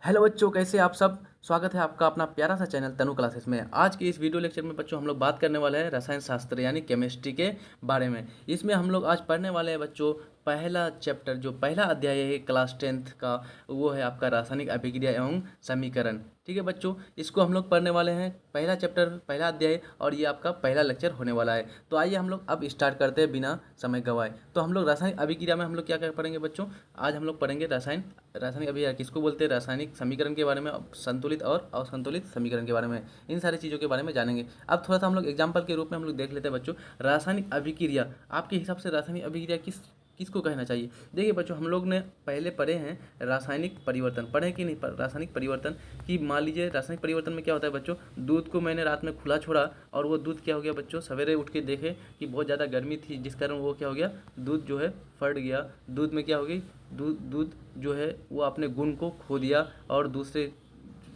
Hello बच्चों, कैसे आप सब। स्वागत है आपका अपना प्यारा सा चैनल तनु क्लासेस में। आज के इस वीडियो लेक्चर में बच्चों हम लोग बात करने वाले हैं रसायन शास्त्र यानी केमिस्ट्री के बारे में। इसमें हम लोग आज पढ़ने वाले हैं बच्चों पहला चैप्टर, जो पहला अध्याय है क्लास 10th का, वो है आपका रासायनिक अभिक्रिया एवं समीकरण। ठीक है बच्चों, इसको हम लोग पढ़ने वाले हैं, पहला चैप्टर पहला अध्याय, और ये आपका पहला लेक्चर होने वाला है। तो आइए हम लोग अब स्टार्ट करते हैं बिना समय गवाए। तो हम लोग रासायनिक अभिक्रिया में हम लोग क्या क्या पढ़ेंगे बच्चों। आज हम लोग पढ़ेंगे रासायनिक अभिक्रिया किसको बोलते हैं, रासायनिक समीकरण के बारे में, संतुलित और असंतुलित समीकरण के बारे में, इन सारी चीज़ों के बारे में जानेंगे। अब थोड़ा सा हम लोग एग्जाम्पल के रूप में हम लोग देख लेते हैं बच्चों। रासायनिक अभिक्रिया, आपके हिसाब से रासायनिक अभिक्रिया किसको कहना चाहिए। देखिए बच्चों, हम लोग ने पहले पढ़े हैं रासायनिक परिवर्तन, पढ़े कि नहीं रासायनिक परिवर्तन। कि मान लीजिए रासायनिक परिवर्तन में क्या होता है बच्चों, दूध को मैंने रात में खुला छोड़ा और वो दूध क्या हो गया बच्चों, सवेरे उठ के देखे कि बहुत ज़्यादा गर्मी थी, जिस कारण वो क्या हो गया, दूध जो है फट गया। दूध में क्या हो गई, दूध दूध जो है वो अपने गुण को खो दिया और दूसरे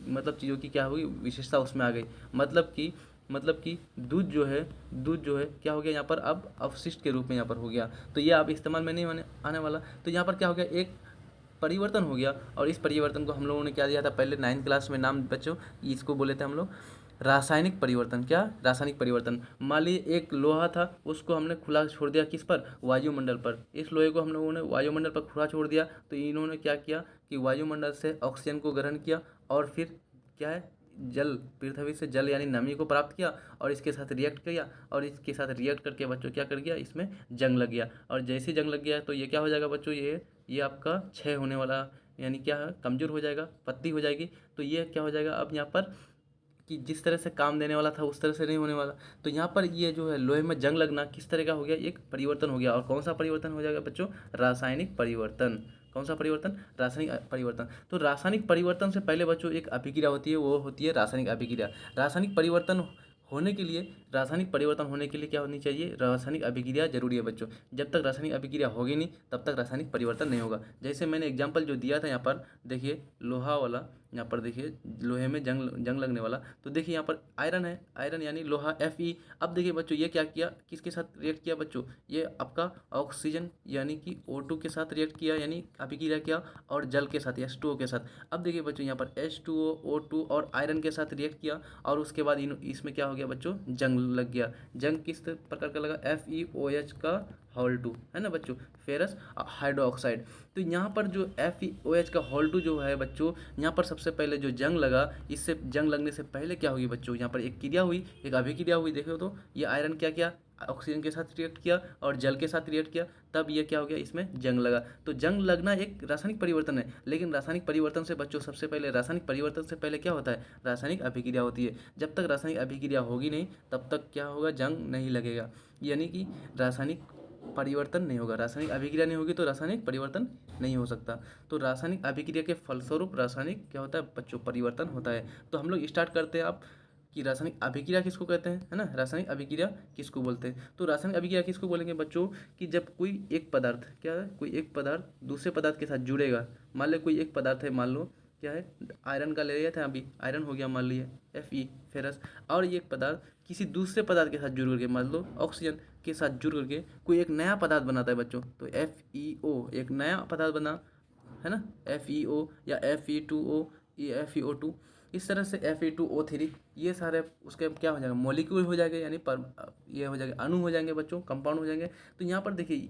मतलब चीज़ों की क्या होगी, विशेषता उसमें आ गई। मतलब कि दूध जो है क्या हो गया यहाँ पर, अब अवशिष्ट के रूप में यहाँ पर हो गया। तो ये अब इस्तेमाल में नहीं आने वाला। तो यहाँ पर क्या हो गया, एक परिवर्तन हो गया। और इस परिवर्तन को हम लोगों ने क्या दिया था पहले 9th क्लास में नाम बच्चों, इसको बोले थे हम लोग रासायनिक परिवर्तन। क्या, रासायनिक परिवर्तन। मान लीजिए एक लोहा था, उसको हमने खुला छोड़ दिया, किस पर, वायुमंडल पर। इस लोहे को हम लोगों ने वायुमंडल पर खुला छोड़ दिया, तो इन्होंने क्या किया कि वायुमंडल से ऑक्सीजन को ग्रहण किया और फिर क्या है, जल, पृथ्वी से जल यानी नमी को प्राप्त किया और इसके साथ रिएक्ट किया। और इसके साथ रिएक्ट करके बच्चों क्या कर गया, इसमें जंग लग गया। और जैसे जंग लग गया तो ये क्या हो जाएगा बच्चों, ये आपका क्षय होने वाला, यानी क्या है, कमज़ोर हो जाएगा, पतली हो जाएगी। तो ये क्या हो जाएगा अब यहाँ पर, कि जिस तरह से काम देने वाला था उस तरह से नहीं होने वाला। तो यहाँ पर ये जो है लोहे में जंग लगना किस तरह का हो गया, एक परिवर्तन हो गया। और कौन सा परिवर्तन हो जाएगा बच्चों, रासायनिक परिवर्तन। कौन सा परिवर्तन, रासायनिक परिवर्तन। तो रासायनिक परिवर्तन से पहले बच्चों एक अभिक्रिया होती है, वो होती है रासायनिक अभिक्रिया। रासायनिक परिवर्तन होने के लिए रासायनिक परिवर्तन होने के लिए क्या होनी चाहिए, रासायनिक अभिक्रिया जरूरी है बच्चों। जब तक रासायनिक अभिक्रिया होगी नहीं तब तक रासायनिक परिवर्तन नहीं होगा। जैसे मैंने एग्जांपल जो दिया था यहाँ पर, देखिए लोहा वाला, यहाँ पर देखिए लोहे में जंग जंग लगने वाला। तो देखिए यहाँ पर आयरन है, आयरन यानी लोहा Fe। अब देखिए बच्चों ये क्या किया, किसके साथ रिएक्ट किया बच्चों, ये आपका ऑक्सीजन यानी कि O2 के साथ रिएक्ट किया, यानी अभिक्रिया किया, और जल के साथ H2O के साथ। अब देखिए बच्चों यहाँ पर H2O, O2 और आयरन के साथ रिएक्ट किया, और उसके बाद इसमें क्या हो गया बच्चों, जंग लग गया। जंग किस प्रकार का लगा, FeOH का होल 2 है ना बच्चों, फेरस हाइड्रोक्साइड। तो यहाँ पर जो FeOH का होल 2 जो है बच्चों, यहाँ पर सबसे पहले जो जंग लगा, इससे जंग लगने से पहले क्या हुई बच्चों, यहाँ पर एक क्रिया हुई, एक अभिक्रिया हुई। देखो तो ये आयरन क्या किया, ऑक्सीजन के साथ रिएक्ट किया और जल के साथ रिएक्ट किया, तब ये क्या हो गया, इसमें जंग लगा। तो जंग लगना एक रासायनिक परिवर्तन है। लेकिन रासायनिक परिवर्तन से बच्चों सबसे पहले, रासायनिक परिवर्तन से पहले क्या होता है, रासायनिक अभिक्रिया होती है। जब तक रासायनिक अभिक्रिया होगी नहीं तब तक क्या होगा, जंग नहीं लगेगा। यानी कि रासायनिक परिवर्तन नहीं होगा, रासायनिक अभिक्रिया नहीं होगी तो रासायनिक परिवर्तन नहीं हो सकता। तो रासायनिक अभिक्रिया के फलस्वरूप रासायनिक क्या होता है बच्चों, परिवर्तन होता है। तो हम लोग स्टार्ट करते हैं आप, कि रासायनिक अभिक्रिया किसको कहते हैं, है ना, रासायनिक अभिक्रिया किसको बोलते हैं। तो रासायनिक अभिक्रिया किसको बोलेंगे बच्चों, कि जब कोई एक पदार्थ, क्या है, कोई एक पदार्थ दूसरे पदार्थ के साथ जुड़ेगा। मान लो कोई एक पदार्थ है, मान लो क्या है, आयरन का ले लिया था अभी, आयरन हो गया मान लिया Fe, फेरस। और ये पदार्थ किसी दूसरे पदार्थ के साथ जुड़ करके, मान लो ऑक्सीजन के साथ जुड़ करके कोई एक नया पदार्थ बनाता है बच्चों। तो FeO एक नया पदार्थ बना, है ना, FeO या Fe2O, ये FeO2। इस तरह से Fe2O3, ये सारे उसके क्या हो जाएगा, मॉलिक्यूल हो जाएंगे, यानी पर ये हो जाएगा, अणु हो जाएंगे बच्चों, कंपाउंड हो जाएंगे। तो यहाँ पर देखिए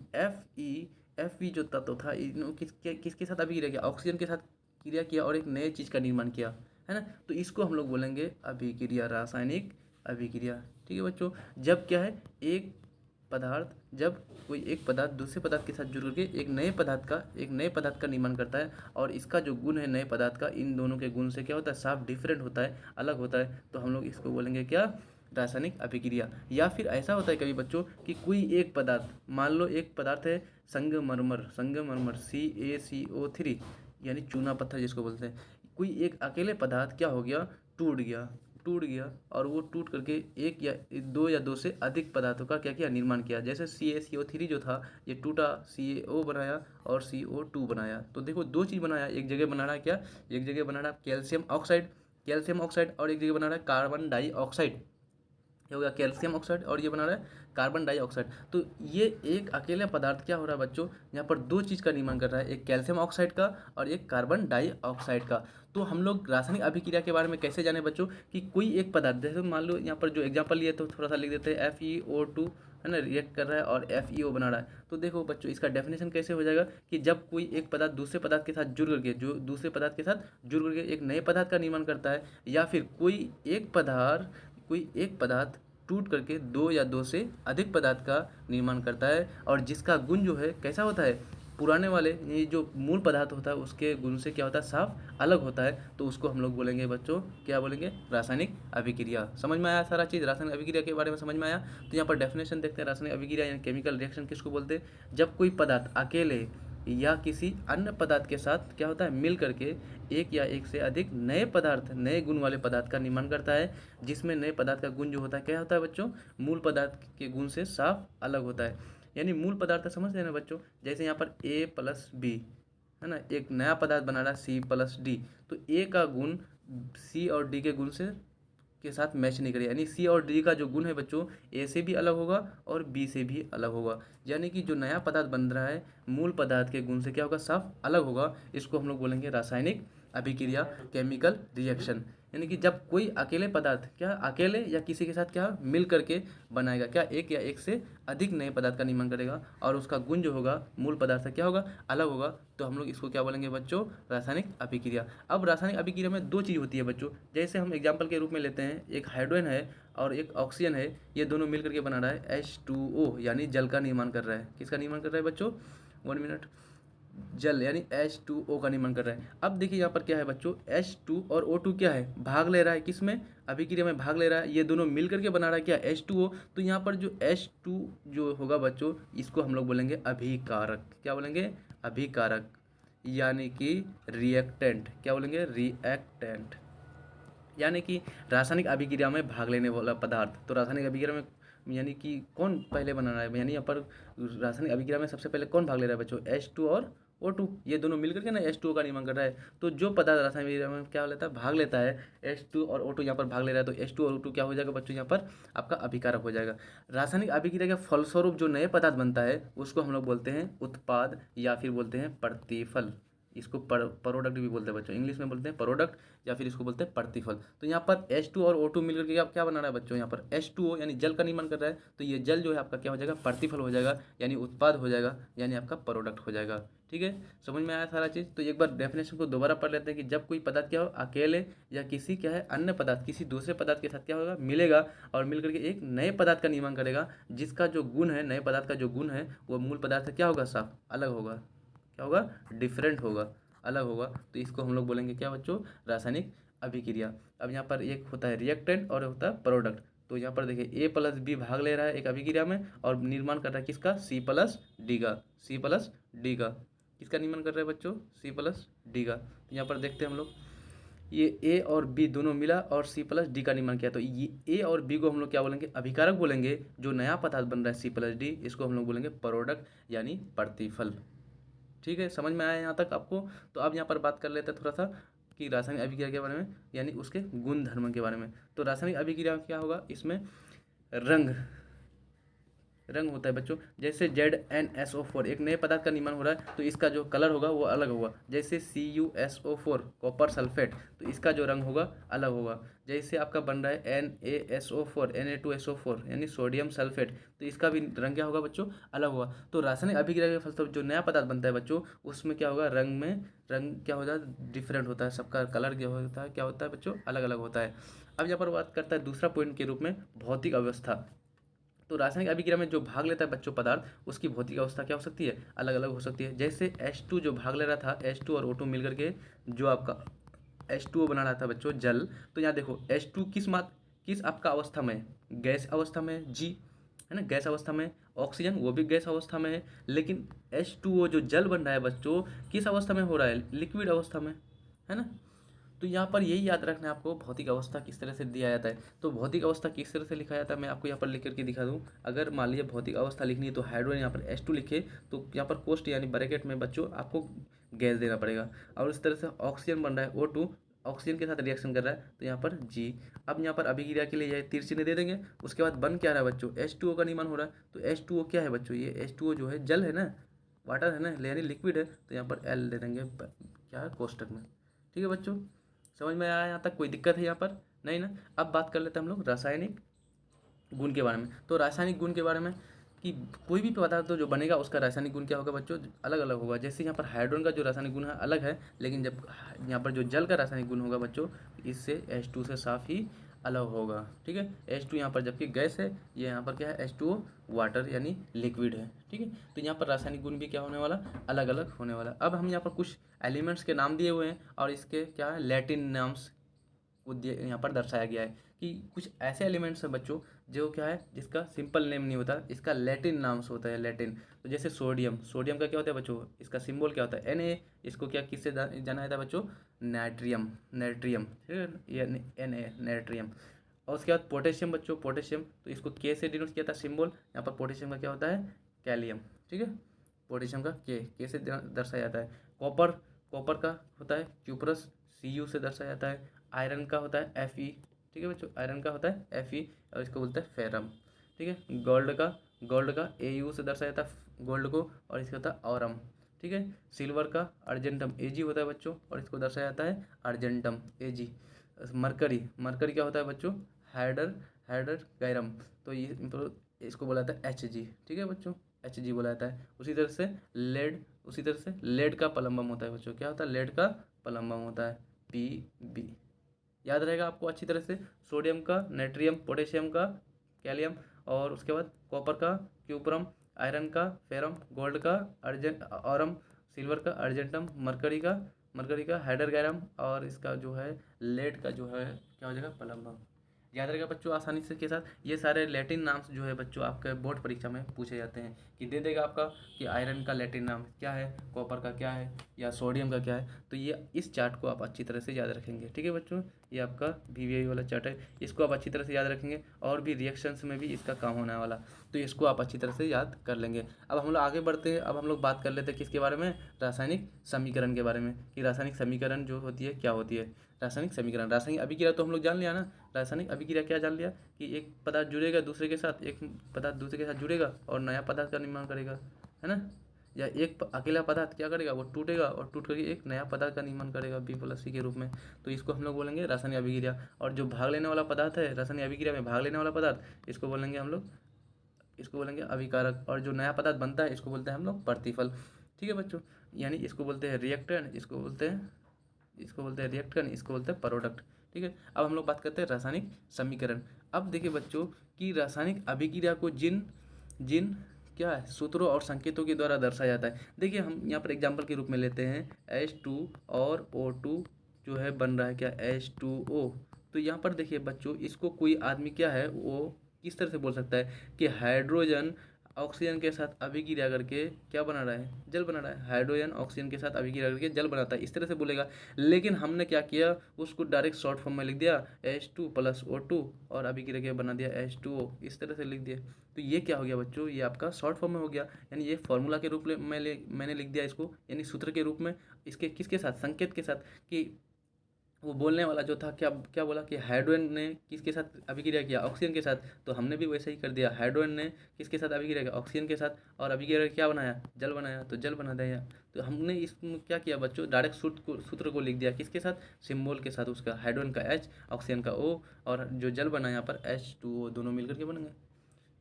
Fe जो तत्व था, किसके साथ अभिक्रिया किया, ऑक्सीजन के साथ क्रिया किया और एक नए चीज़ का निर्माण किया, है ना। तो इसको हम लोग बोलेंगे अभिक्रिया, रासायनिक अभिक्रिया। ठीक है बच्चों, जब क्या है, जब कोई एक पदार्थ दूसरे पदार्थ के साथ जुड़ करके एक नए पदार्थ का निर्माण करता है, और इसका जो गुण है नए पदार्थ का, इन दोनों के गुण से क्या होता है, साफ डिफरेंट होता है, अलग होता है। तो हम लोग इसको बोलेंगे क्या, रासायनिक अभिक्रिया। या फिर ऐसा होता है कभी बच्चों कि कोई एक पदार्थ, मान लो एक पदार्थ है संगमरमर CaCO3, यानी चूना पत्थर जिसको बोलते हैं। कोई एक अकेले पदार्थ क्या हो गया, टूट गया और वो टूट करके एक या दो से अधिक पदार्थों का क्या किया, निर्माण किया। जैसे CaCO3 जो था, ये टूटा, CaO बनाया और CO2 बनाया। तो देखो दो चीज़ बनाया, एक जगह बना रहा है क्या, एक जगह बना रहा है कैल्शियम ऑक्साइड, और एक जगह बना रहा है कार्बन डाइऑक्साइड, हो गया कैल्शियम ऑक्साइड, और ये बना रहा है कार्बन डाइऑक्साइड। तो ये एक अकेला पदार्थ क्या हो रहा है बच्चों, यहाँ पर दो चीज़ का निर्माण कर रहा है, एक कैल्शियम ऑक्साइड का और एक कार्बन डाइऑक्साइड का। तो हम लोग रासायनिक अभिक्रिया के बारे में कैसे जाने बच्चों, कि कोई एक पदार्थ, जैसे मान लो यहाँ पर जो एग्जाम्पल लिए तो थोड़ा सा लिख देते हैं FeO2, है ना, रिएक्ट कर रहा है और FeO बना रहा है। तो देखो बच्चों इसका डेफिनेशन कैसे हो जाएगा, कि जब कोई एक पदार्थ दूसरे पदार्थ के साथ जुड़ करके, जो दूसरे पदार्थ के साथ जुड़ करके एक नए पदार्थ का निर्माण करता है, या फिर कोई एक पदार्थ टूट करके दो या दो से अधिक पदार्थ का निर्माण करता है, और जिसका गुण जो है कैसा होता है, पुराने वाले ये जो मूल पदार्थ होता है उसके गुण से क्या होता है, साफ अलग होता है। तो उसको हम लोग बोलेंगे बच्चों, क्या बोलेंगे, रासायनिक अभिक्रिया। समझ में आया सारा चीज़, रासायनिक अभिक्रिया के बारे में समझ में आया। तो यहाँ पर डेफिनेशन देखते हैं, रासायनिक अभिक्रिया यानी केमिकल रिएक्शन किसको बोलते हैं, जब कोई पदार्थ अकेले या किसी अन्य पदार्थ के साथ क्या होता है, मिल करके एक या एक से अधिक नए पदार्थ, नए गुण वाले पदार्थ का निर्माण करता है, जिसमें नए पदार्थ का गुण जो होता है क्या होता है बच्चों, मूल पदार्थ के गुण से साफ अलग होता है। यानी मूल पदार्थ समझते हैं ना बच्चों, जैसे यहाँ पर A+B है ना, एक नया पदार्थ बना रहा है C+D, तो A का गुण C और D के गुण से के साथ मैच नहीं करेगा, यानी सी और डी का जो गुण है बच्चों ए से भी अलग होगा और बी से भी अलग होगा। यानी कि जो नया पदार्थ बन रहा है मूल पदार्थ के गुण से क्या होगा, साफ अलग होगा। इसको हम लोग बोलेंगे रासायनिक अभिक्रिया, केमिकल रिएक्शन। यानी कि जब कोई अकेले पदार्थ क्या अकेले या किसी के साथ क्या मिल करके बनाएगा, क्या एक या एक से अधिक नए पदार्थ का निर्माण करेगा, और उसका गुण जो होगा मूल पदार्थ से क्या होगा, अलग होगा। तो हम लोग इसको क्या बोलेंगे बच्चों, रासायनिक अभिक्रिया। अब रासायनिक अभिक्रिया में दो चीज़ होती है बच्चों, जैसे हम एग्जाम्पल के रूप में लेते हैं, एक हाइड्रोजन है और एक ऑक्सीजन है, ये दोनों मिल करके बना रहा है H2O, यानी जल का निर्माण कर रहा है। किसका निर्माण कर रहा है बच्चों, 1 मिनट, जल यानी H2O का निर्माण कर रहा है। अब देखिए यहाँ पर क्या है बच्चों, H2 और O2 क्या है, भाग ले रहा है, किसमें, अभिक्रिया में भाग ले रहा है। ये दोनों मिल करके बना रहा है क्या, H2O। तो यहाँ पर जो H2 जो होगा बच्चों, इसको हम लोग बोलेंगे अभिकारक। क्या बोलेंगे, अभिकारक, यानी कि रिएक्टेंट। क्या बोलेंगे, रिएक्टेंट, यानी कि रासायनिक अभिक्रिया में भाग लेने वाला पदार्थ। तो रासायनिक अभिक्रिया में यानी कि कौन पहले बना रहा है, यानी यहाँ पर रासायनिक अभिक्रिया में सबसे पहले कौन भाग ले रहा है बच्चों, H2 और O2, ये दोनों मिलकर के ना H2O का निर्माण कर रहा है। तो जो पदार्थ रासायनिक अभिक्रिया में क्या लेता है, भाग लेता है, H2 और O2 यहाँ पर भाग ले रहा है, तो H2 और O2 क्या हो जाएगा बच्चों, यहाँ पर आपका अभिकारक हो जाएगा। रासायनिक अभिक्रिया के फलस्वरूप जो नए पदार्थ बनता है उसको हम लोग बोलते हैं उत्पाद, या फिर बोलते हैं प्रतिफल। इसको प्रोडक्ट भी बोलते हैं बच्चों, इंग्लिश में बोलते हैं प्रोडक्ट, या फिर इसको बोलते हैं प्रतिफल। तो यहाँ पर H2 और O2 मिलकर के क्या बना रहा है बच्चों, यहाँ पर H2O यानी जल का निर्माण कर रहा है, तो ये जल जो है आपका क्या हो जाएगा, प्रतिफल हो जाएगा, यानी उत्पाद हो जाएगा, यानी आपका प्रोडक्ट हो जाएगा। ठीक है, समझ में आया सारा चीज़। तो एक बार डेफिनेशन को दोबारा पढ़ लेते हैं, कि जब कोई पदार्थ क्या हो अकेले या किसी क्या है अन्य पदार्थ किसी दूसरे पदार्थ के साथ क्या होगा, मिलेगा और मिलकर के एक नए पदार्थ का निर्माण करेगा, जिसका जो गुण है, नए पदार्थ का जो गुण है वो मूल पदार्थ से क्या होगा, साफ अलग होगा। क्या होगा, डिफरेंट होगा, अलग होगा। तो इसको हम लोग बोलेंगे क्या बच्चों, रासायनिक अभिक्रिया। अब यहाँ पर एक होता है रिएक्टेंट और होता है प्रोडक्ट। तो यहाँ पर देखिए A+B भाग ले रहा है एक अभिक्रिया में और निर्माण कर रहा है किसका, C+D का। C+D का किसका निर्माण कर रहा है बच्चों, C+D का। तो यहाँ पर देखते हैं हम लोग, ये A और B दोनों मिला और C+D का निर्माण किया। तो ये A और B को हम लोग क्या बोलेंगे, अभिकारक बोलेंगे। जो नया पदार्थ बन रहा है C+D, इसको हम लोग बोलेंगे प्रोडक्ट, यानी प्रतिफल। ठीक है, समझ में आया यहाँ तक आपको। तो अब यहाँ पर बात कर लेते हैं थोड़ा सा कि रासायनिक अभिक्रिया के बारे में, यानी उसके गुण धर्म के बारे में। तो रासायनिक अभिक्रिया क्या होगा, इसमें रंग होता है बच्चों। जैसे ZnSO4 एक नए पदार्थ का निर्माण हो रहा है, तो इसका जो कलर होगा वो अलग होगा। जैसे CuSO4 कॉपर सल्फेट, तो इसका जो रंग होगा अलग होगा। जैसे आपका बन रहा है NaSO4 Na2SO4 यानी सोडियम सल्फेट, तो इसका भी रंग क्या होगा बच्चों, अलग होगा। तो रासायनिक अभिक्रिया के फलस्वरूप जो नया पदार्थ बनता है बच्चों, उसमें क्या होगा, रंग क्या होता है, डिफरेंट होता है, सबका कलर क्या होता है बच्चों, अलग अलग होता है। अब यहाँ पर बात करता है दूसरा पॉइंट के रूप में, भौतिक अवस्था। तो रासायनिक अभिक्रिया में जो भाग लेता है बच्चों पदार्थ, उसकी भौतिक अवस्था क्या हो सकती है, अलग अलग हो सकती है। जैसे H2 जो भाग ले रहा था, H2 और O2 मिलकर के जो आपका H2O बना रहा था बच्चों, जल। तो यहाँ देखो H2 किस आपका अवस्था में, गैस अवस्था में, G है ना, गैस अवस्था में। ऑक्सीजन वो भी गैस अवस्था में है। लेकिन H2O जो जल बन रहा है बच्चों, किस अवस्था में हो रहा है, लिक्विड अवस्था में, है ना। तो यहाँ पर यही याद रखना है आपको, भौतिक अवस्था किस तरह से दिया जाता है। तो भौतिक अवस्था किस तरह से लिखा जाता है, मैं आपको यहाँ पर लिख करके दिखा दूँ। अगर मान लीजिए भौतिक अवस्था लिखनी है, तो हाइड्रोजन यहाँ पर H2 लिखे, तो यहाँ पर कोष्ठ यानी ब्रैकेट में बच्चों आपको गैस देना पड़ेगा। और इस तरह से ऑक्सीजन बन रहा है O2, ऑक्सीजन के साथ रिएक्शन कर रहा है तो यहाँ पर G। अब यहाँ पर अभिक्रिया के लिए यह तीर चिन्ह दे देंगे। उसके बाद बन क्या रहा है बच्चों, H2O का निर्माण हो रहा है। तो H2O क्या है बच्चों, ये H2O जो है जल है ना, वाटर है ना, यानी लिक्विड है, तो यहाँ पर L दे देंगे क्या है कोष्टक में। ठीक है बच्चों, समझ में आया यहाँ तक, कोई दिक्कत है यहाँ पर नहीं ना। अब बात कर लेते हैं हम लोग रासायनिक गुण के बारे में। तो रासायनिक गुण के बारे में कि कोई भी पदार्थ जो बनेगा उसका रासायनिक गुण क्या होगा बच्चों, अलग अलग होगा। जैसे यहाँ पर हाइड्रोजन का जो रासायनिक गुण है अलग है, लेकिन जब यहाँ पर जो जल का रासायनिक गुण होगा बच्चों, इससे H2 से साफ ही अलग होगा। ठीक है, H2 यहाँ पर जबकि गैस है, ये यहाँ पर क्या है H2O वाटर यानी लिक्विड है। ठीक है, तो यहाँ पर रासायनिक गुण भी क्या होने वाला, अलग अलग होने वाला। अब हम यहाँ पर कुछ एलिमेंट्स के नाम दिए हुए हैं और इसके क्या है लैटिन नाम्स यहाँ पर दर्शाया गया है कि कुछ ऐसे एलिमेंट्स हैं बच्चों जो क्या है जिसका सिंपल नेम नहीं होता, इसका लैटिन नाम्स होता है, लैटिन। तो जैसे सोडियम, सोडियम का क्या होता है बच्चों, इसका सिंबल क्या होता है Na। इसको क्या किससे जाना जाता है बच्चों, नाइट्रियम, नाइट्रियम, ठीक है, ये Na नाइट्रियम। और उसके बाद पोटेशियम बच्चों, पोटेशियम तो इसको K से डिनोट किया था सिंबल। यहाँ पर पोटेशियम का क्या होता है कैलियम। ठीक है, पोटेशियम का K से दर्शाया जाता है। कॉपर, कॉपर का होता है क्यूप्रस, Cu से दर्शाया जाता है। आयरन का होता है Fe। ठीक है बच्चों, आयरन का होता है Fe और इसको बोलते हैं फेरम। ठीक है, गोल्ड का Au से दर्शाया जाता है गोल्ड को और इसका होता है ऑरम। ठीक है, सिल्वर का अर्जेंटम Ag होता है बच्चों और इसको दर्शाया जाता है अर्जेंटम Ag। मरकरी, मरकरी क्या होता है बच्चों, हाइडर गैरम, तो ये इसको बोला जाता है Hg। ठीक है बच्चों, Hg बोला जाता है। उसी तरह से लेड का पलम्बम होता है बच्चों, क्या होता है लेड का पलम्बम होता है Pb। याद रहेगा आपको अच्छी तरह से, सोडियम का नाइट्रियम, पोटेशियम का कैलियम और उसके बाद कॉपर का क्यूप्रम, आयरन का फेरम, गोल्ड का ऑरम, सिल्वर का अर्जेंटम, मरकरी का हाइड्रोगैरम और इसका जो है लेड का जो है क्या हो जाएगा पलम्बम। याद रहेगा बच्चों आसानी से के साथ। ये सारे लैटिन नाम्स जो है बच्चों आपके बोर्ड परीक्षा में पूछे जाते हैं कि दे देगा आपका कि आयरन का लैटिन नाम क्या है, कॉपर का क्या है या सोडियम का क्या है। तो ये इस चार्ट को आप अच्छी तरह से याद रखेंगे। ठीक है बच्चों, ये आपका VVI वाला चार्ट है, इसको आप अच्छी तरह से याद रखेंगे और भी रिएक्शंस में भी इसका काम होने वाला, तो इसको आप अच्छी तरह से याद कर लेंगे। अब हम लोग आगे बढ़ते हैं, अब हम लोग बात कर लेते हैं किसके बारे में, रासायनिक समीकरण के बारे में कि रासायनिक समीकरण जो होती है क्या होती है। रासायनिक समीकरण, रासायनिक अभिक्रिया तो हम लोग जान लिया ना, रासायनिक अभिक्रिया क्या जान लिया कि एक पदार्थ जुड़ेगा दूसरे के साथ, एक पदार्थ दूसरे के साथ जुड़ेगा और नया पदार्थ का निर्माण करेगा, है ना। या एक अकेला पदार्थ क्या करेगा, वो टूटेगा और टूट करके एक नया पदार्थ का निर्माण करेगा B+C के रूप में। तो इसको हम लोग बोलेंगे रासायनिक अभिक्रिया। और जो भाग लेने वाला पदार्थ है रासायनिक अभिक्रिया में, भाग लेने वाला पदार्थ, इसको बोलेंगे हम लोग, इसको बोलेंगे अभिकारक। और जो नया पदार्थ बनता है इसको बोलते हैं हम लोग प्रतिफल। ठीक है बच्चों, यानी इसको बोलते हैं रिएक्टेंट, इसको बोलते हैं रिएक्टेंट, इसको बोलते हैं प्रोडक्ट। ठीक है, अब हम लोग बात करते हैं रासायनिक समीकरण। अब देखिए बच्चों कि रासायनिक अभिक्रिया को जिन जिन क्या है सूत्रों और संकेतों के द्वारा दर्शाया जाता है। देखिए हम यहाँ पर एग्जाम्पल के रूप में लेते हैं H2 और O2 जो है बन रहा है क्या H2O। तो यहाँ पर देखिए बच्चों इसको कोई आदमी क्या है वो किस तरह से बोल सकता है कि हाइड्रोजन ऑक्सीजन के साथ अभिक्रिया करके क्या बना रहा है, जल बना रहा है। हाइड्रोजन ऑक्सीजन के साथ अभिक्रिया करके जल बनाता है, इस तरह से बोलेगा। लेकिन हमने क्या किया, उसको डायरेक्ट शॉर्ट फॉर्म में लिख दिया H2 + O2 और अभिक्रिया के बना दिया H2O, इस तरह से लिख दिया। तो ये क्या हो गया बच्चों, ये आपका शॉर्ट फॉर्म में हो गया, यानी ये फॉर्मूला के रूप में मैंने लिख दिया इसको, यानी सूत्र के रूप में। इसके किसके साथ, संकेत के साथ, कि वो बोलने वाला जो था क्या क्या बोला कि हाइड्रोजन ने किसके साथ अभिक्रिया किया, ऑक्सीजन के साथ। तो हमने भी वैसे ही कर दिया, हाइड्रोजन ने किसके साथ अभिक्रिया किया, ऑक्सीजन के साथ, और अभिक्रिया क्या बनाया, जल बनाया, तो जल बना दिया। तो हमने इसमें क्या किया बच्चों, डायरेक्ट सूत्र को लिख दिया किसके साथ, सिंबल के साथ, उसका हाइड्रोजन का H, ऑक्सीजन का O और जो जल बना यहाँ पर H2O, दोनों मिलकर के बनेंगे।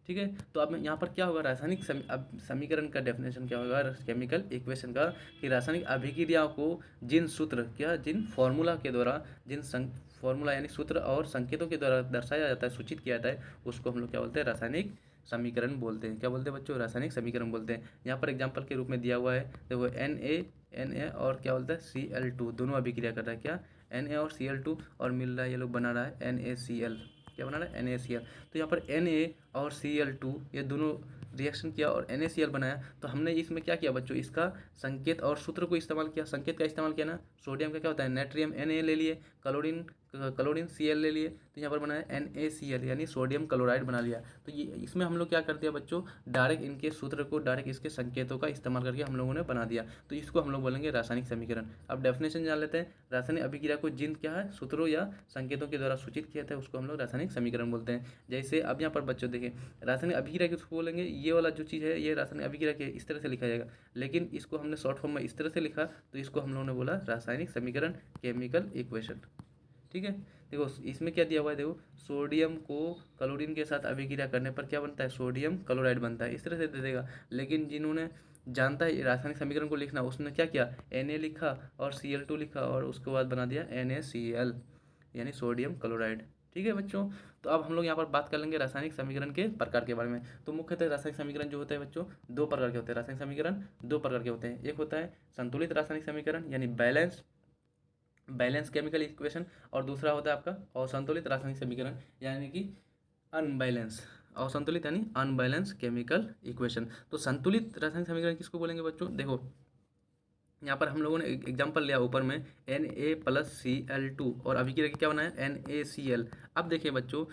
ठीक है, तो अब यहाँ पर क्या होगा, रासायनिक समीकरण का डेफिनेशन क्या होगा, केमिकल इक्वेशन का, कि रासायनिक अभिक्रिया को जिन सूत्र क्या जिन फॉर्मूला के द्वारा, फॉर्मूला यानी सूत्र और संकेतों के द्वारा दर्शाया जाता है, सूचित किया जाता है, उसको हम लोग क्या बोलते हैं, रासायनिक समीकरण बोलते हैं। क्या बोलते हैं बच्चों, रासायनिक समीकरण बोलते हैं। यहाँ पर एग्जाम्पल के रूप में दिया हुआ है, देखो Na और क्या बोलता है Cl2, दोनों अभिक्रिया कर रहा है, क्या Na और Cl2, और मिल रहा है ये लोग बना रहा है NaCl, क्या बना रहा है NaCl। तो यहाँ पर Na और Cl2 ये दोनों रिएक्शन किया और NaCl बनाया। तो हमने इसमें क्या किया बच्चों, इसका संकेत और सूत्र को इस्तेमाल किया, संकेत का इस्तेमाल किया ना। सोडियम का क्या होता है नाइट्रियम Na ले लिए, क्लोरीन क्लोरीन Cl ले लिए, तो यहाँ पर बना है NaCl यानी सोडियम क्लोराइड बना लिया। तो ये इसमें हम लोग क्या करते हैं बच्चों, डायरेक्ट इनके सूत्र को, डायरेक्ट इसके संकेतों का इस्तेमाल करके हम लोगों ने बना दिया। तो इसको हम लोग बोलेंगे रासायनिक समीकरण। अब डेफिनेशन जान लेते हैं। रासायनिक अभिक्रिया को जिन क्या है सूत्रों या संकेतों के द्वारा सूचित किया था उसको हम लोग रासायनिक समीकरण बोलते हैं। जैसे अब यहाँ पर बच्चों देखिए, रासायनिक अभिक्रिया किसको बोलेंगे, ये वाला जो चीज़ है ये रासायनिक अभिक्रिया के इस तरह से लिखा जाएगा, लेकिन इसको हमने शॉर्ट फॉर्म में इस तरह से लिखा, तो इसको हम लोगों ने बोला रासायनिक समीकरण, केमिकल इक्वेशन। ठीक है, देखो इसमें क्या दिया हुआ है, देखो सोडियम को क्लोरीन के साथ अभिक्रिया करने पर क्या बनता है, सोडियम क्लोराइड बनता है, इस तरह से दे देगा। लेकिन जिन्होंने जानता है रासायनिक समीकरण को लिखना, उसने क्या किया, Na लिखा और Cl2 लिखा और उसके बाद बना दिया NaCl यानी सोडियम क्लोराइड। ठीक है बच्चों, तो अब हम लोग यहाँ पर बात कर लेंगे रासायनिक समीकरण के प्रकार के बारे में। तो मुख्यतः रासायनिक समीकरण जो होते हैं बच्चों, दो प्रकार के होते हैं। रासायनिक समीकरण दो प्रकार के होते हैं, एक होता है संतुलित रासायनिक समीकरण यानी बैलेंस केमिकल इक्वेशन, और दूसरा होता है आपका असंतुलित रासायनिक समीकरण यानी कि असंतुलित यानी अनबैलेंस केमिकल इक्वेशन। तो संतुलित रासायनिक समीकरण किसको बोलेंगे बच्चों, देखो यहाँ पर हम लोगों ने एग्जाम्पल लिया ऊपर में Na+Cl2 और अभिक्रिया क्या बना है NaCl। अब देखिए बच्चों,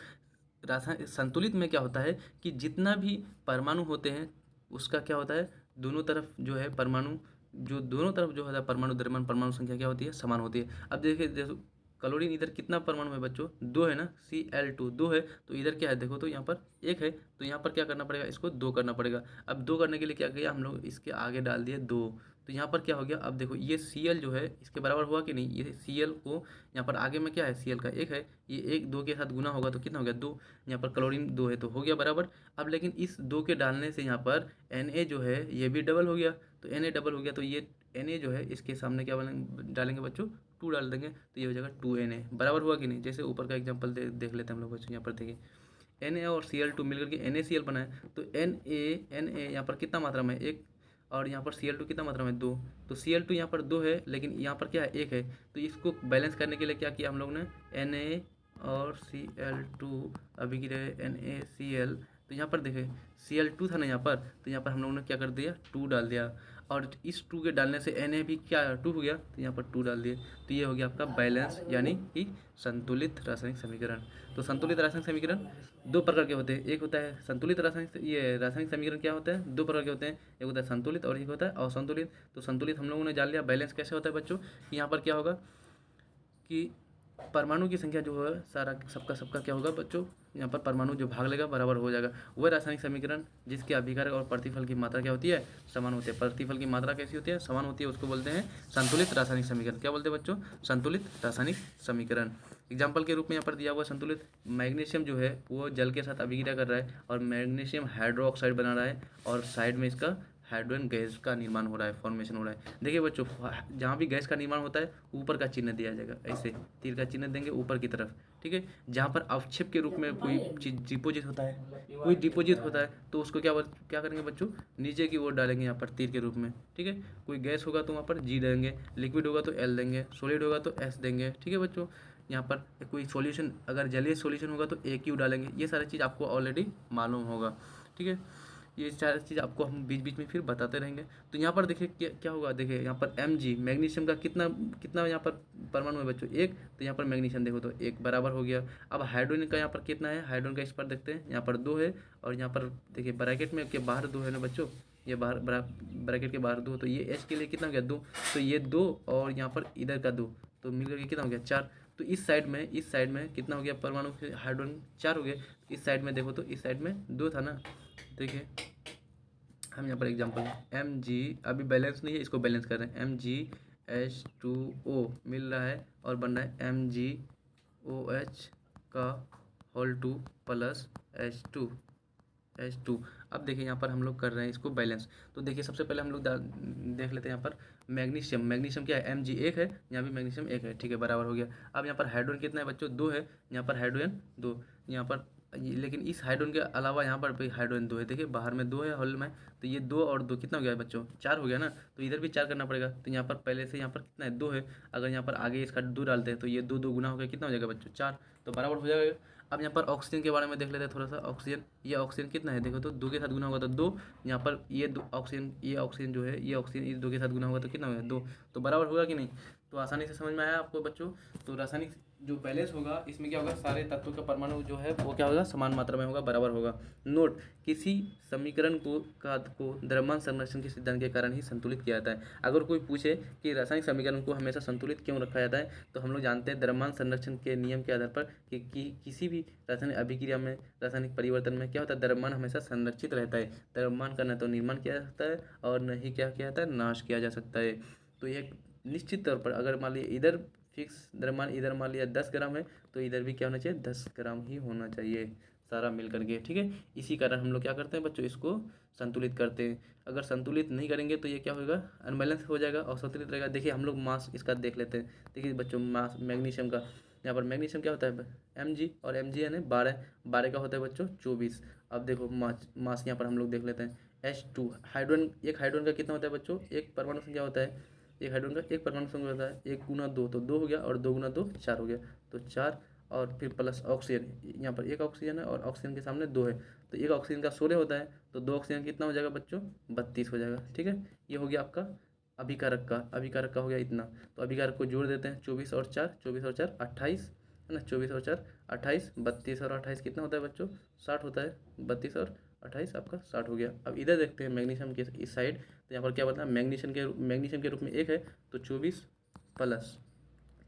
रासायनिक संतुलित में क्या होता है कि जितना भी परमाणु होते हैं उसका क्या होता है, दोनों तरफ जो है परमाणु, जो दोनों तरफ जो है परमाणु द्रव्यमान, परमाणु संख्या क्या होती है, समान होती है। अब देखिए जैसे क्लोरीन इधर कितना परमाणु है बच्चों, दो है ना, Cl2 दो है, तो इधर क्या है देखो, तो यहाँ पर एक है, तो यहाँ पर क्या करना पड़ेगा, इसको दो करना पड़ेगा। अब दो करने के लिए क्या किया हम लोग, इसके आगे डाल दिए दो, तो यहाँ पर क्या हो गया, अब देखो ये Cl जो है इसके बराबर हुआ कि नहीं, ये Cl को यहाँ पर आगे में क्या है, Cl का एक है, ये एक दो के साथ गुना होगा तो कितना हो गया, दो, यहाँ पर क्लोरीन दो है तो हो गया बराबर। अब लेकिन इस दो के डालने से यहाँ पर Na जो है ये भी डबल हो गया, तो Na डबल हो गया, तो ये Na जो है इसके सामने क्या डालेंगे बच्चों, टू डाल देंगे, तो ये हो जाएगा 2Na, बराबर हुआ कि नहीं। जैसे ऊपर का एग्जांपल देख लेते हैं हम लोग बच्चों, यहाँ पर देखिए Na और Cl2 मिलकर के NaCl बना है, तो Na यहाँ पर कितना मात्रा में, एक, और यहाँ पर Cl2 कितना मात्रा में, दो, तो Cl2 यहाँ पर दो है लेकिन यहाँ पर क्या है, एक है, तो इसको बैलेंस करने के लिए क्या किया हम लोग ने, Na और Cl2 अभिक्रिया NaCl, तो यहाँ पर देखें Cl2 था ना यहाँ पर, तो यहाँ पर हम लोगों ने क्या कर दिया, टू डाल दिया, और इस टू के डालने से Na भी क्या टू हो गया, तो यहाँ पर टू डाल दिए, तो ये हो गया आपका बैलेंस यानी कि संतुलित रासायनिक समीकरण। तो संतुलित रासायनिक समीकरण दो प्रकार के होते हैं, एक होता है संतुलित रासायनिक समीकरण क्या होता है, दो प्रकार के होते हैं, एक होता है संतुलित और एक होता है असंतुलित। तो संतुलित हम लोगों ने जान लिया। बैलेंस कैसे होता है बच्चों, यहाँ पर क्या होगा कि परमाणु की संख्या जो है सारा सबका क्या होगा बच्चों, यहाँ पर परमाणु जो भाग लेगा बराबर हो जाएगा। वह रासायनिक समीकरण जिसके अभिकारक और प्रतिफल की मात्रा क्या होती है, समान होती है। प्रतिफल की मात्रा कैसी होती है, समान होती है, उसको बोलते हैं संतुलित रासायनिक समीकरण। क्या बोलते हैं बच्चों, संतुलित रासायनिक समीकरण। एग्जाम्पल के रूप में यहाँ पर दिया हुआ संतुलित, मैग्नीशियम जो है वो जल के साथ अभिक्रिया कर रहा है और मैग्नीशियम हाइड्रोक्साइड बना रहा है, और साइड में इसका हाइड्रोजन गैस का निर्माण हो रहा है, फॉर्मेशन हो रहा है। देखिए बच्चों, जहाँ भी गैस का निर्माण होता है ऊपर का चिन्ह दिया जाएगा, ऐसे तीर का चिन्ह देंगे ऊपर की तरफ। ठीक है, जहाँ पर अवक्षेप के रूप में कोई चीज डिपोजिट होता है, तो उसको क्या करेंगे बच्चों, नीचे की ओर डालेंगे यहाँ पर तीर के रूप में। ठीक है, कोई गैस होगा तो वहाँ पर G देंगे, लिक्विड होगा तो L देंगे, सॉलिड होगा तो S देंगे। ठीक है बच्चों, यहाँ पर कोई सॉल्यूशन, अगर जलीय सॉल्यूशन होगा तो AQ डालेंगे। ये सारी चीज़ आपको ऑलरेडी मालूम होगा। ठीक है, ये सारी चीज़ आपको हम बीच बीच में फिर बताते रहेंगे। तो यहाँ पर देखिए क्या होगा, देखिए यहाँ पर Mg मैग्नीशियम का कितना यहाँ पर परमाणु है बच्चों, एक, तो यहाँ पर मैग्नीशियम देखो तो एक बराबर हो गया। अब हाइड्रोजन का यहाँ पर कितना है, हाइड्रोजन का इस पर देखते हैं, यहाँ पर दो है, और यहाँ पर देखिए ब्रैकेट में के बाहर दो है ना बच्चों, ये बाहर ब्रैकेट के बाहर दो, तो ये H के लिए कितना हो गया, दो, तो ये दो और यहाँ पर इधर का दो, तो मिलकर के कितना हो गया, चार। तो इस साइड में कितना हो गया परमाणु, हाइड्रोजन चार हो गए। इस साइड में देखो तो इस साइड में दो था ना, देखिए हम यहाँ पर एग्जांपल Mg, अभी बैलेंस नहीं है, इसको बैलेंस कर रहे हैं, MgH2O मिल रहा है और बन रहा है MgOH का होल 2 प्लस H2। अब देखिए यहाँ पर हम लोग कर रहे हैं इसको बैलेंस। तो देखिए सबसे पहले हम लोग देख लेते हैं यहाँ पर मैग्नीशियम क्या है, Mg एक है, यहाँ भी मैग्नीशियम एक है। ठीक है, बराबर हो गया। अब यहाँ पर हाइड्रोजन कितना है बच्चों, दो है, यहाँ पर हाइड्रोजन दो, यहाँ पर लेकिन इस हाइड्रोजन के अलावा यहाँ पर भी हाइड्रोजन दो है। देखिए बाहर में दो है हॉल में, तो ये दो और दो कितना हो गया बच्चों, चार हो गया ना, तो इधर भी चार करना पड़ेगा। तो यहाँ पर पहले से यहाँ पर कितना है, दो है, अगर यहाँ पर आगे इसका दो डालते हैं तो ये दो दो गुना हो गया, कितना हो जाएगा बच्चों, चार, तो बराबर हो जाएगा। अब यहाँ पर ऑक्सीजन के बारे में देख लेते हैं थोड़ा सा। ऑक्सीजन, ये ऑक्सीजन कितना है देखो तो दो के साथ गुना होगा तो दो, यहाँ पर ये दो ऑक्सीजन, ये ऑक्सीजन जो है, ये ऑक्सीजन इस दो के साथ गुना होगा तो कितना होगा, दो, तो बराबर होगा कि नहीं। तो आसानी से समझ में आया आपको बच्चों। तो रासायनिक जो बैलेंस होगा इसमें क्या होगा, सारे तत्वों का परमाणु जो है वो क्या होगा, समान मात्रा में होगा, बराबर होगा। नोट, किसी समीकरण को द्रव्यमान संरक्षण के सिद्धांत के कारण ही संतुलित किया जाता है। अगर कोई पूछे कि रासायनिक समीकरण को हमेशा संतुलित क्यों रखा जाता है, तो हम लोग जानते हैं द्रव्यमान संरक्षण के नियम के आधार पर कि किसी भी रासायनिक अभिक्रिया में, रासायनिक परिवर्तन में क्या होता है, द्रव्यमान हमेशा संरक्षित रहता है। द्रव्यमान का न तो निर्माण किया जा सकता है और न ही क्या किया जाता है, नाश किया जा सकता है। तो ये निश्चित तौर पर अगर मान लीजिए इधर फिक्स द्रव्यमान इधर मान लिया 10 ग्राम है, तो इधर भी क्या होना चाहिए, 10 ग्राम ही होना चाहिए सारा मिल करके, ठीक है। इसी कारण हम लोग क्या करते हैं बच्चों, इसको संतुलित करते हैं। अगर संतुलित नहीं करेंगे तो ये क्या होगा, अनबैलेंस हो जाएगा और संतुलित रहेगा। देखिए हम लोग मास इसका देख लेते हैं। देखिए बच्चों मास मैग्नीशियम का, यहाँ पर मैग्नीशियम क्या होता है Mg, और Mg यानी 12 का होता है बच्चों 24। अब देखो मास यहाँ पर हम लोग देख लेते हैं H2। हाइड्रोजन, एक हाइड्रोजन का कितना होता है बच्चों, एक परमाणु संख्या होता है, एक हाइड्रोजन का एक परमाणु संख्या होता है, 1 गुना 2 तो 2 हो गया, और 2 गुना 2 4 हो गया, तो 4, और फिर प्लस ऑक्सीजन, यहाँ पर एक ऑक्सीजन है और ऑक्सीजन के सामने 2 है, तो एक ऑक्सीजन का 16 होता है, तो 2 ऑक्सीजन कितना हो जाएगा बच्चों, 32 हो जाएगा, ठीक है। ये हो गया आपका अभिकारक का हो गया इतना। तो अभिकारक को जोड़ देते हैं, 24 और 4 28 है ना, 24 और 4 28, 32 और 28 कितना होता है बच्चों, 60 होता है, 32 और 28 आपका 60 हो गया। अब इधर देखते हैं मैग्नीशियम के इस साइड, तो यहाँ पर क्या बताया, मैग्नीशियम के रूप में 1 है, तो 24 प्लस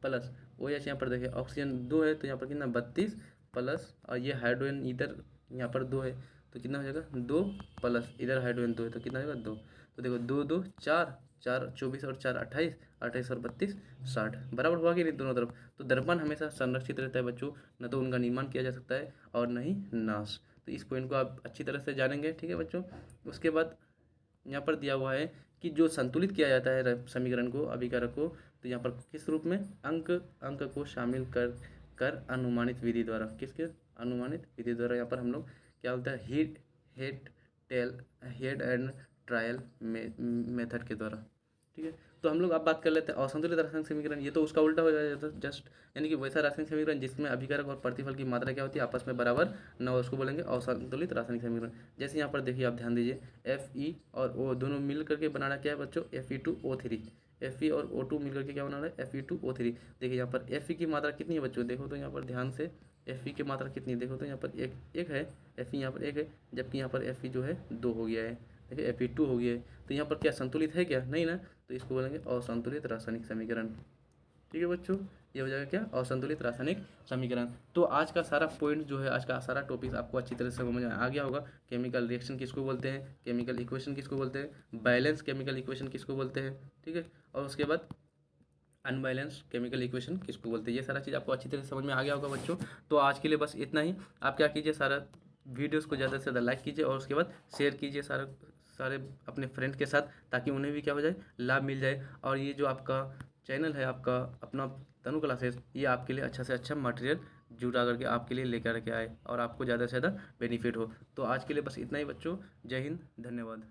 प्लस वही यहाँ पर देखिए ऑक्सीजन 2 है, तो यहाँ पर कितना 32 प्लस, और ये हाइड्रोजन इधर यहाँ पर 2 है, तो कितना हो जाएगा 2 प्लस इधर हाइड्रोजन 2 है, तो कितना हो जाएगा 2। तो देखो 2 2 4 4, 24 और 4 28, 28 और 32 60, बराबर हुआ कि नहीं दोनों तरफ। तो दर्पण हमेशा संरक्षित रहता है बच्चों, न तो उनका निर्माण किया जा सकता है और न ही नाश। तो इस पॉइंट को आप अच्छी तरह से जानेंगे, ठीक है बच्चों। उसके बाद यहाँ पर दिया हुआ है कि जो संतुलित किया जाता है समीकरण को, अभिकारक को, तो यहाँ पर किस रूप में, अंक को शामिल कर कर अनुमानित विधि द्वारा, किसके अनुमानित विधि द्वारा, यहाँ पर हम लोग क्या बोलते हैं, हेड एंड ट्रायल मेथड के द्वारा, ठीक है। तो हम लोग अब बात कर लेते हैं असंतुलित रासायनिक समीकरण। ये तो उसका उल्टा हो जाएगा जस्ट, यानी कि वैसा रासायनिक समीकरण जिसमें अभिकारक और प्रतिफल की मात्रा क्या होती है, आपस में बराबर न हो, उसको बोलेंगे असंतुलित रासायनिक समीकरण। जैसे यहाँ पर देखिए आप ध्यान दीजिए, Fe और O दोनों मिल करके बनाना क्या है बच्चों, Fe2O3। Fe और O2 मिल करके क्या बना रहा है, Fe2O3। देखिए यहाँ पर Fe की मात्रा कितनी है बच्चों, देखो तो यहाँ पर ध्यान से Fe की मात्रा कितनी है, देखो तो यहाँ पर एक है, Fe यहाँ पर 1 है, जबकि यहाँ पर Fe जो है 2 हो गया है, देखिए Fe2 हो गया है। तो यहाँ पर क्या संतुलित है क्या, नहीं ना, तो इसको बोलेंगे असंतुलित रासायनिक समीकरण, ठीक है बच्चों। ये हो जाएगा क्या, असंतुलित रासायनिक समीकरण। तो आज का सारा पॉइंट जो है, आज का सारा टॉपिक आपको अच्छी तरह से समझ में आ गया होगा। केमिकल रिएक्शन किसको बोलते हैं, केमिकल इक्वेशन किसको बोलते हैं, बैलेंस केमिकल इक्वेशन किसको बोलते हैं, ठीक है, और उसके बाद अनबैलेंस केमिकल इक्वेशन किसको बोलते हैं। ये सारा चीज़ आपको अच्छी तरह से समझ में आ गया होगा बच्चों। तो आज के लिए बस इतना ही। आप क्या कीजिए, सारा वीडियोस को ज़्यादा से ज़्यादा लाइक कीजिए और उसके बाद शेयर कीजिए सारे अपने फ्रेंड के साथ, ताकि उन्हें भी क्या हो जाए, लाभ मिल जाए। और ये जो आपका चैनल है, आपका अपना तनु क्लासेस, ये आपके लिए अच्छा से अच्छा मटेरियल जुटा करके आपके लिए लेकर के आए और आपको ज़्यादा से ज़्यादा बेनिफिट हो। तो आज के लिए बस इतना ही बच्चों। जय हिंद, धन्यवाद।